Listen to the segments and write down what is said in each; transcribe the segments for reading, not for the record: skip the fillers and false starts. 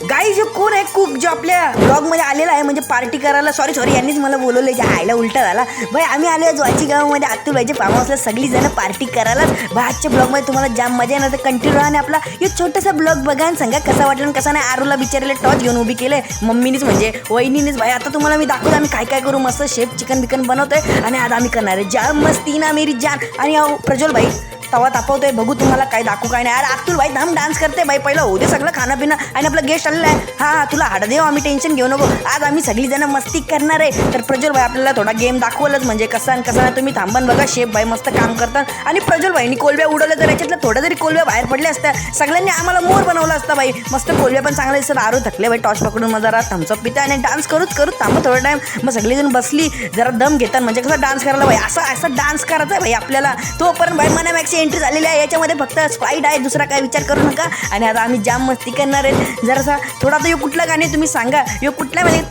Guys कोण आहे cook जो आपल्या ब्लॉगमध्ये आलेला आहे, म्हणजे पार्टी करायला. सॉरी यांनीच मला बोलवलं, जे आयला उलटा झाला भाई. आम्ही आलो जोची गावामध्ये अतुल भाईचे फार्म हाऊसला सगळी जण पार्टी करायला. भाई आजच्या ब्लॉगमध्ये तुम्हाला जाम मजा येणार, तर कंटिन्यू राहा. आपला एक छोटासा ब्लॉग बघा आणि सांगा कसा वाटला कसा नाही. आरूला बिचारायला टॉच घेऊन उभी केलंय मम्मीनीच, म्हणजे वहिनीनीच. भाई आता तुम्हाला मी दाखवतो आम्ही काय काय करू. मस्त शेफ चिकन बिकन बनवतोय आणि आज आम्ही करणार आहे जाम मस्ती ना मेरी जान. आणि प्रज्वल भाई तवा तापवतोय, बघू तुम्हाला काय दाखवू काय नाही. अरे अतुल भाई धाम डान्स करते भाई. पहिलं होऊ दे सगळं खाणं पिणं. आणि आपला गेस्ट आलेला आहे. हा तुला हाड देऊ, आम्ही टेन्शन घेऊ नको. आज आम्ही सगळी जण मस्ती करणार आहे. तर प्रज्वल भाई आपल्याला थोडा गेम दाखवलंच, म्हणजे कसा आणि कसा नाही. तुम्ही थांबन बघा. शेफ भाई मस्त काम करतात. आणि प्रज्वल भाईनी कोलब्या उडवल्या, तर याच्यातलं थोडं जरी कोलब्या बाहेर पडल्या असत्या, सगळ्यांनी आम्हाला मोर बनवला असता भाई. मस्त कोलब्या पण चांगल्या दिसतात. आरू थकले भाई टॉच पकडून. मग जरा थम्सअप पिता आणि डान्स करूच थांबा थोडा टाइम. मग सगळीजण बसली जरा दम घेतात, म्हणजे कसं डान्स करायला भाई असं डान्स करायचा आहे भाई आपल्याला. तोपर्यंत भाई मनामॅक्सची एंट्री झालेली आहे. याच्यामध्ये फक्त स्प्राईट आहे, दुसरा काय विचार करू नका. आणि आता आम्ही जाम मस्ती करणार आहे. जरासा थोडा तर कुठला गाणे तुम्ही सांगा, कुठला म्हणजे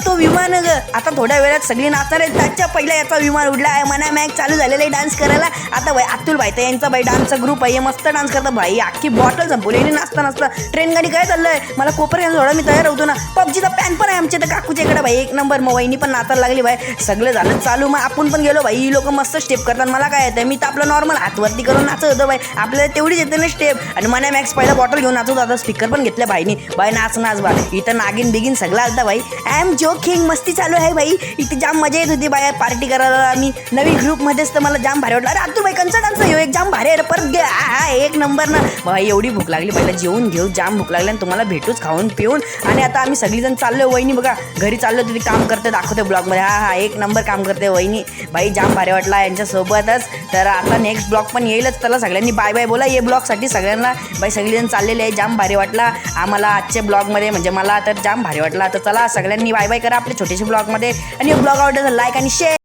तो विमान. आता थोड्या वेळात सगळी नाचणार आहेत. त्याच्या पहिला याचा विमान उडला आहे. मनामॅक्स चालू झालेला आहे डान्स करायला. आता भाई अतुल भाई तर यांचा भाई डान्सचा ग्रुप आहे, मस्त डान्स करता भाई. अख्खी बॉटल संपवली नाचता ट्रेन गाडी काय चाललंय. मला कोपर घ्यायला थोडा, मी तयार होतो ना. पबजीचा पॅन पण आहे आमच्या तर काकूच्या इकडे भाई, एक नंबर. मग वहिनी पण नाचायला लागली भाई. सगळं झालं चालू. मग आपण पण गेलो भाई. लोक मस्त स्टेप करतात. मला काय येतं, मी तर आपलं नॉर्मल हातवरती करून नाचत होतो भाई. आपल्याला तेवढीच येते ना स्टेप. आणि मनामॅक्स पहिला बॉटल घेऊन नाचत होता. स्पीकर पण घेतल्या भाईनी. भाई नाच भाई. इथं नागिन बिगिन सगळं आलता भाई. I am joking. मस्ती चालू आहे भाई. इथे जाम मजा येत होती भाई पार्टी करायला. आम्ही नवीन ग्रुपमध्येच तर मला जाम भारी वाटलं. अरे अतुल भाई कंचा डान्स आहे एक जाम भारी आहे. परत घे एक नंबर ना भाई. एवढी भूक लागली, पहिला जेवून घेऊ. जाम भूक लागली आणि तुम्हाला भेटूच खाऊन पिऊन. आणि आता आम्ही सगळीजण चाललो. वहिनी बघा घरी चाललो, तिथे काम करते दाखवते ब्लॉगमध्ये. हा एक नंबर काम करते वहिनी भाई. जाम भारी वाटला यांच्यासोबतच. तर आता नेक्स्ट ब्लॉग पण येईलच. त्याला सगळ्यांनी बाय बाय बोला ये ब्लॉगसाठी सगळ्यांना भाई. सगळेजण चाललेले आहे. जाम भारी वाटला आम्हाला आजच्या ब्लॉगमध्ये, म्हणजे मला तर जाम भारी वाटला. तर चला सगळ्यांनी बाय बाय करा आपल्या छोटेशा ब्लॉगमध्ये. आणि ब्लॉग आवडला तर लाईक आणि शेअर.